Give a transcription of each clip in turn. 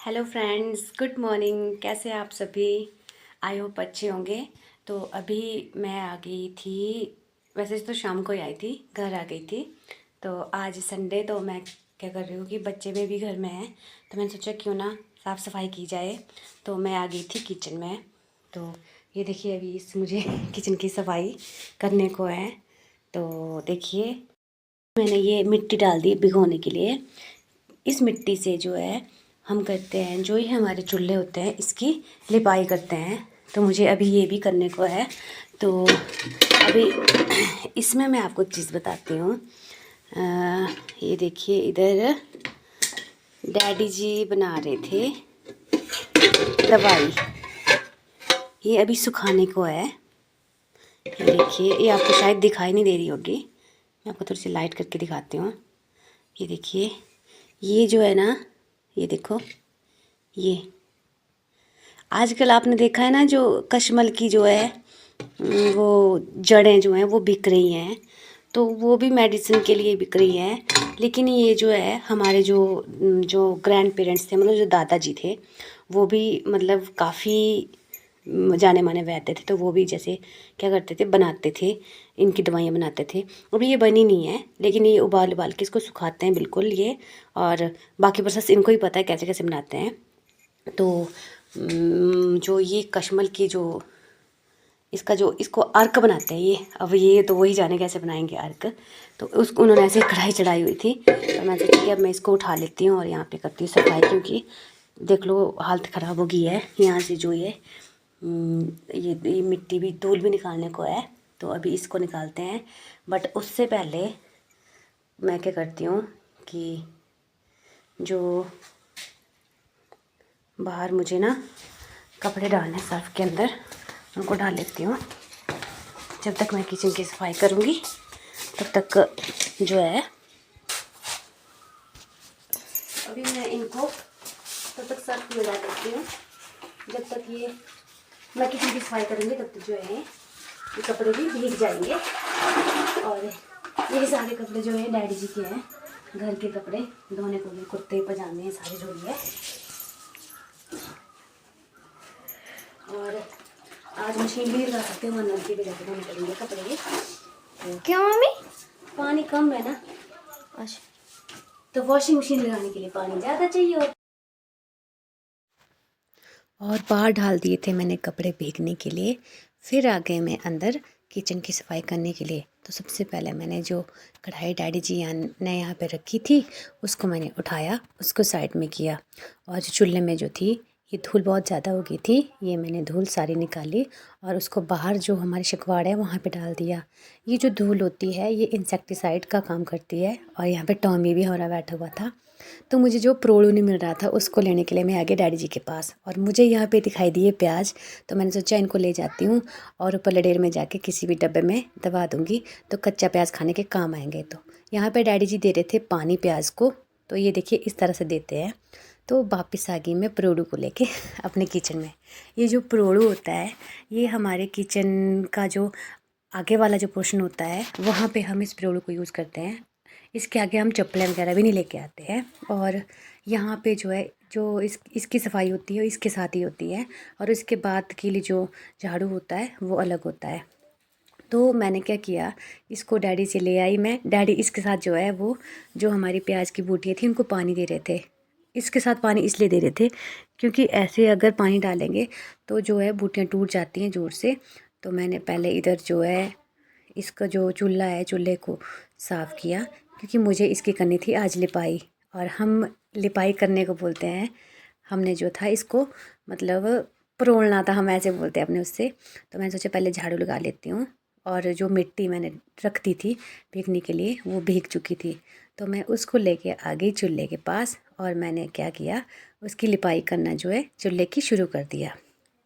Hello friends, good morning. कैसे हैं आप सभी? आई होप अच्छे होंगे। तो अभी मैं आ गई थी, वैसे तो शाम को ही आई थी, घर आ गई थी। तो आज संडे, तो मैं क्या कर रही हूँ कि बच्चे भी घर में हैं, तो मैंने सोचा क्यों ना साफ़ सफाई की जाए। तो मैं आ गई थी किचन में। तो ये देखिए, अभी इस मुझे किचन की सफाई करने को है। तो देखिए, मैंने ये मिट्टी डाल दी भिगोने के लिए। इस मिट्टी से जो है हम करते हैं, जो ये हमारे चूल्हे होते हैं, इसकी लिपाई करते हैं। तो मुझे अभी ये भी करने को है। तो अभी इसमें मैं आपको एक चीज़ बताती हूँ। ये देखिए, इधर डैडी जी बना रहे थे दवाई। ये अभी सुखाने को है। ये देखिए, ये आपको शायद दिखाई नहीं दे रही होगी, मैं आपको थोड़ी सी लाइट करके दिखाती हूँ। ये देखिए, ये जो है ना, ये देखो, ये आजकल आपने देखा है ना, जो कशमल की जो है वो जड़ें जो हैं वो बिक रही हैं। तो वो भी मेडिसिन के लिए बिक रही हैं। लेकिन ये जो है हमारे जो जो ग्रैंड पेरेंट्स थे, मतलब जो दादाजी थे, वो भी मतलब काफ़ी जाने माने वैद्य थे। तो वो भी जैसे क्या करते थे, बनाते थे, इनकी दवाइयाँ बनाते थे। अभी ये बनी नहीं है, लेकिन ये उबाल उबाल के इसको सुखाते हैं बिल्कुल ये। और बाकी प्रोसेस इनको ही पता है कैसे कैसे बनाते हैं। तो जो ये कशमल की जो इसका जो इसको अर्क बनाते हैं ये, अब ये तो वही जाने कैसे बनाएंगे अर्क। तो उसको उन्होंने ऐसे कढ़ाई चढ़ाई हुई थी, तो मैं सोची कि अब मैं इसको उठा लेती हूँ और यहाँ पे करती हूँ सफाई। क्योंकि देख लो, हालत ख़राब हो गई है यहाँ से। जो ये मिट्टी भी, धूल भी निकालने को है। तो अभी इसको निकालते हैं। बट उससे पहले मैं क्या करती हूँ कि जो बाहर मुझे ना कपड़े डालने सर्फ के अंदर, उनको डाल लेती हूँ। जब तक मैं किचन की सफाई करूँगी तब तक जो है, अभी मैं इनको तब तक सर्फ में डाल देती हूँ। जब तक ये मैं किचन की सफाई करूँगी तब तक जो है ये कपड़े भी भीग जाएंगे। और ये सारे कपड़े जो है डैडी जी के हैं, घर के कपड़े धोने को भी, कुर्ते पजामे सारे जो भी है। और आज मशीन भी नहीं लगा सकते, वहाँ नलकी पे जाके धोने पड़ेंगे कपड़े भी। तो क्यों मम्मी? पानी कम है ना, अच्छा, तो वॉशिंग मशीन लगाने के लिए पानी ज़्यादा चाहिए। और बाहर डाल दिए थे मैंने कपड़े भीगने के लिए। फिर आ गए मैं अंदर किचन की सफाई करने के लिए। तो सबसे पहले मैंने जो कढ़ाई डैडी जी ने यहाँ पे रखी थी, उसको मैंने उठाया, उसको साइड में किया। और जो चूल्हे में जो थी, ये धूल बहुत ज़्यादा हो गई थी, ये मैंने धूल सारी निकाली और उसको बाहर जो हमारी शिकवाड़ है वहाँ पे डाल दिया। ये जो धूल होती है, ये इंसेक्टिसाइड का काम करती है। और यहाँ पे टॉमी भी हमारा बैठा हुआ था। तो मुझे जो प्रोड़ू नहीं मिल रहा था, उसको लेने के लिए मैं आ गई डैडी जी के पास। और मुझे यहाँ पे दिखाई दिए प्याज, तो मैंने सोचा इनको ले जाती हूँ और ऊपर लडेर में जाके किसी भी डब्बे में दबा दूँगी, तो कच्चा प्याज खाने के काम आएंगे। तो यहाँ पे डैडी जी दे रहे थे पानी प्याज को, तो ये देखिए इस तरह से देते हैं। तो वापस आ गई मैं प्रोड़ू को लेके अपने किचन में। ये जो प्रोड़ू होता है, ये हमारे किचन का जो आगे वाला जो पोर्शन होता है, वहाँ पे हम इस प्रोड़ू को यूज़ करते हैं। इसके आगे हम चप्पलें वगैरह भी नहीं लेके आते हैं। और यहाँ पे जो है, जो इसकी सफाई होती है इसके साथ ही होती है। और इसके बाद के लिए जो झाड़ू होता है वो अलग होता है। तो मैंने क्या किया, इसको डैडी से ले आई मैं। डैडी इसके साथ जो है वो जो हमारी प्याज की बूटियाँ थी उनको पानी दे रहे थे। इसके साथ पानी इसलिए दे रहे थे क्योंकि ऐसे अगर पानी डालेंगे तो जो है बूटियाँ टूट जाती हैं ज़ोर से। तो मैंने पहले इधर जो है इसका जो चूल्हा है, चूल्हे को साफ़ किया, क्योंकि मुझे इसकी करनी थी आज लिपाई। और हम लिपाई करने को बोलते हैं, हमने जो था इसको मतलब परोलना था, हम ऐसे बोलते हैं अपने उससे। तो मैंने सोचा पहले झाड़ू लगा लेती हूँ। और जो मिट्टी मैंने रख दी थी भीगने के लिए, वो भीग चुकी थी। तो मैं उसको लेके आ गई चूल्हे के पास और मैंने क्या किया, उसकी लिपाई करना जो है चूल्हे की शुरू कर दिया।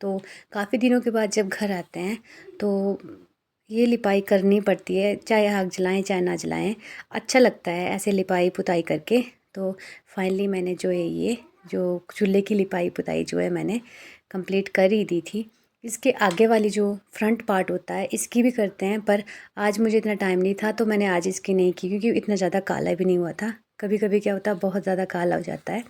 तो काफ़ी दिनों के बाद जब घर आते हैं तो ये लिपाई करनी पड़ती है, चाहे आग जलाएं चाहे ना जलाएं, अच्छा लगता है ऐसे लिपाई पुताई करके। तो फाइनली मैंने जो है ये जो चूल्हे की लिपाई पुताई जो है मैंने कंप्लीट कर ही दी थी। इसके आगे वाली जो फ्रंट पार्ट होता है इसकी भी करते हैं, पर आज मुझे इतना टाइम नहीं था तो मैंने आज इसकी नहीं की, क्योंकि इतना ज़्यादा काला भी नहीं हुआ था। कभी कभी क्या होता है बहुत ज़्यादा काला हो जाता है।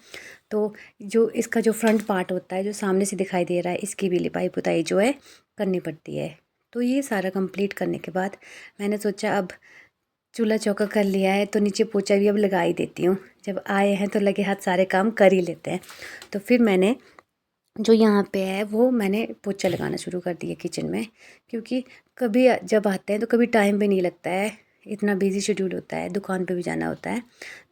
तो जो इसका जो फ्रंट पार्ट होता है जो सामने से दिखाई दे रहा है, इसकी भी लिपाई पुताई जो है करनी पड़ती है। तो ये सारा कंप्लीट करने के बाद मैंने सोचा अब चूल्हा चौका कर लिया है तो नीचे पोछा भी अब लगा ही देती हूँ। जब आए हैं तो लगे हाथ सारे काम कर ही लेते हैं। तो फिर मैंने जो यहाँ पे है वो मैंने पोछा लगाना शुरू कर दिया किचन में, क्योंकि कभी जब आते हैं तो कभी टाइम भी नहीं लगता है, इतना बिजी शेड्यूल होता है, दुकान पे भी जाना होता है।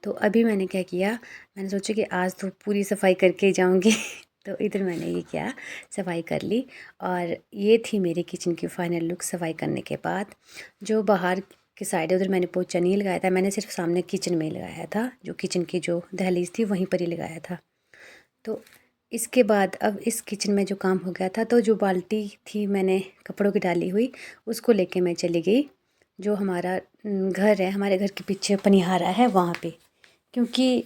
तो अभी मैंने क्या किया, मैंने सोचा कि आज तो पूरी सफाई करके ही जाऊँगी तो इधर मैंने ये किया, सफाई कर ली। और ये थी मेरी किचन की फाइनल लुक सफाई करने के बाद। जो बाहर की साइड है उधर मैंने पोछा नहीं लगाया था, मैंने सिर्फ सामने किचन में लगाया था, जो किचन की जो दहलीज थी वहीं पर ही लगाया था। तो इसके बाद अब इस किचन में जो काम हो गया था, तो जो बाल्टी थी मैंने कपड़ों की डाली हुई उसको लेके मैं चली गई जो हमारा घर है, हमारे घर के पीछे पनिहारा है वहाँ पे, क्योंकि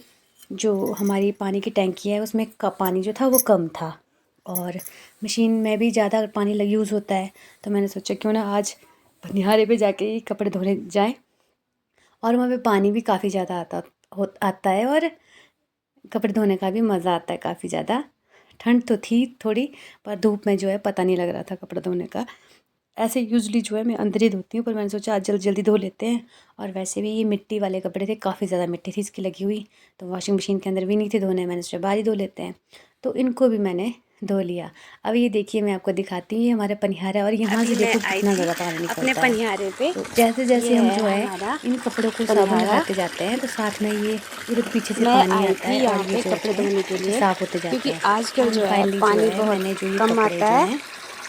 जो हमारी पानी की टैंकी है उसमें का पानी जो था वो कम था और मशीन में भी ज़्यादा पानी यूज़ होता है। तो मैंने सोचा क्यों ना आज पनिहारे पे जाके ही कपड़े धोने जाएँ, और वहाँ पे पानी भी काफ़ी ज़्यादा आता है और कपड़े धोने का भी मज़ा आता है काफ़ी ज़्यादा। ठंड तो थी थोड़ी, पर धूप में जो है पता नहीं लग रहा था कपड़े धोने का। ऐसे यूजुअली जो है मैं अंदर ही धोती हूँ, पर मैंने सोचा आज जल्दी जल्दी धो लेते हैं। और वैसे भी ये मिट्टी वाले कपड़े थे, काफ़ी ज़्यादा मिट्टी थी इसकी लगी हुई, तो वॉशिंग मशीन के अंदर भी नहीं थे धोने, मैंने सोचा बाहर ही धो लेते हैं। तो इनको भी मैंने धो लिया। अब ये देखिए मैं आपको दिखाती हूँ, ये हमारा पनिहारा है और यहाँ से देखो कितना ज़्यादा पानी निकलता है अपने पनिहारे पे। तो जैसे जैसे हम जो है इन कपड़ों को साबुन लगाते जाते हैं तो साथ में ये इधर पीछे से पानी आता है और ये कपड़े धोने के लिए साफ़ होते जाते हैं। आजकल जो है पानी बहुत कम आता है,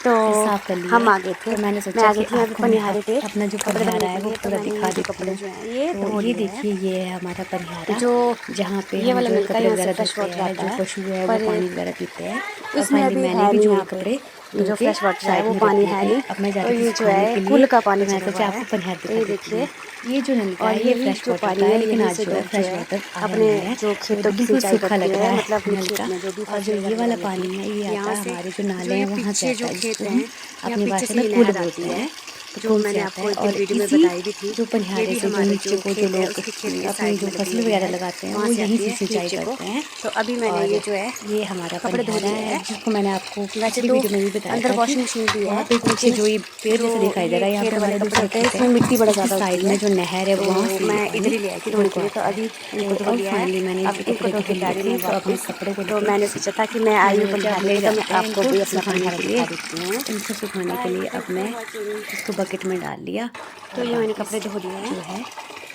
तो साफ कर लिया। हम आ गए थे, मैंने सोचा कि आपको पनिहारे पे अपना जो पनिहारा है वो पूरा दिखा देती हूँ। तो ये देखिए ये है हमारा पनिहारा जो जहाँ पे हम जो कपड़े वगैरह धोते हैं, जो पशु है वो पानी वगैरह पीते हैं। उसमें अभी मैंने भी जो कपड़े जो फ्रेश वाटर है वो पानी है नहीं, अब मैं जाती हूँ सुखाने के लिए। पुल का पानी मैं सोचा आपको पनिहार दिखा देती हूँ। ये जो नलका है ये फ्रेश वाटर का है, लेकिन आज जो है फ्रेश वाटर अपने जो खेतों की सिंचाई सूखा लग रहा है, मतलब नलका। और जो ये वाला पानी है ये आता है हमारे जो नाले हैं वहाँ से आता है, जिसको हम अपनी भाषा में पुल बोलते हैं। जो मैंने आपको और वीडियो में बताई भी थी, जो पनिहारे से जो नीचे को जो लोग अपनी जो फसल वगैरह लगाते हैं वो यहीं से सिंचाई करते हैं। तो अभी मैंने ये जो है ये हमारा पनिहारा है, जिसको मैंने आपको पिछली वीडियो में भी बताया था। वॉशिंग मशीन भी है वहाँ पे पीछे जो ये पेड़ जैसे दिखाई दे रहा है, यहाँ पे हमारे दूसरे खेत है, मिट्टी बड़ा ज़्यादा साइड में जो नहर है वहाँ से मैं इधर ही ले आई थी धोने के लिए। तो अभी इनको धो लिया है, मैंने इनको धो के डाली हूँ। तो अपने कपड़े को, तो मैंने सोचा था कि मैं आई हूँ पनिहारे तो मैं आपको भी अपना पनिहारा दिखा देती हूँ। इनको सुखाने के लिए अब मैं इसको बकेट में डाल लिया। तो ये मैंने कपड़े धो लिए हैं जो है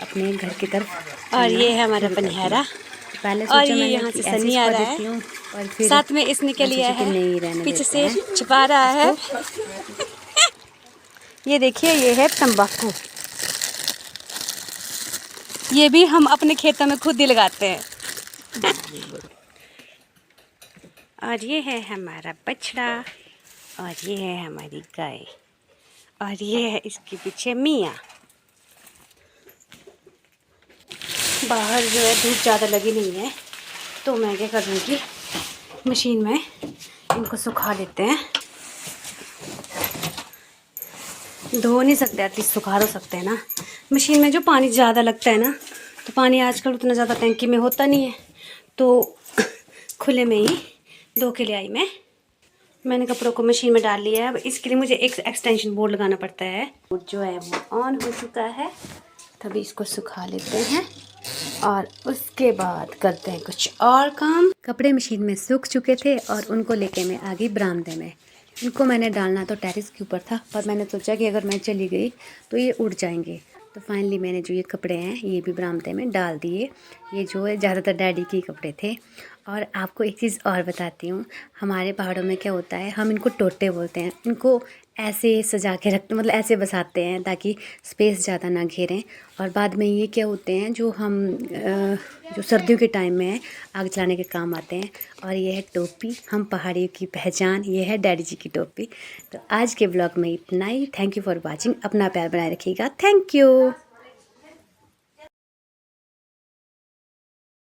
अपने घर की तरफ। और ये है हमारा पनिहारा। पहले और ये यहाँ से सनी आ रहा है और फिर साथ में इसने के लिए है पीछे से छिपा रहा है। ये देखिए ये है तंबाकू, ये भी हम अपने खेतों में खुद ही लगाते हैं। और ये है हमारा बछड़ा और ये है हमारी गाय और ये है इसके पीछे मियाँ। बाहर जो है धूप ज़्यादा लगी नहीं है, तो मैं क्या करूँगी मशीन में इनको सुखा लेते हैं। धो नहीं सकते, एटलीस्ट सुखा तो सकते हैं ना। मशीन में जो पानी ज़्यादा लगता है ना, तो पानी आजकल उतना ज़्यादा टंकी में होता नहीं है, तो खुले में ही धो के ले आई मैंने कपड़ों को मशीन में डाल लिया है। अब इसके लिए मुझे एक एक्सटेंशन बोर्ड लगाना पड़ता है, जो है वो ऑन हो चुका है। तभी इसको सुखा लेते हैं और उसके बाद करते हैं कुछ और काम। कपड़े मशीन में सूख चुके थे और उनको लेके मैं आ गई बरामदे में। इनको मैंने डालना तो टेरेस के ऊपर था, पर मैंने सोचा कि अगर मैं चली गई तो ये उड़ जाएंगे। तो फाइनली मैंने जो ये कपड़े हैं ये भी बरामदे में डाल दिए। ये जो है ज़्यादातर डैडी के कपड़े थे। और आपको एक चीज़ और बताती हूँ, हमारे पहाड़ों में क्या होता है, हम इनको टोटे बोलते हैं। इनको ऐसे सजा के रखते, मतलब ऐसे बसाते हैं ताकि स्पेस ज़्यादा ना घेरें। और बाद में ये क्या होते हैं जो हम जो सर्दियों के टाइम में आग जलाने के काम आते हैं। और ये है टोपी, हम पहाड़ियों की पहचान, ये है डैडी जी की टोपी। तो आज के ब्लॉग में इतना ही। Thank you for watching. अपना प्यार बनाए रखिएगा। Thank you.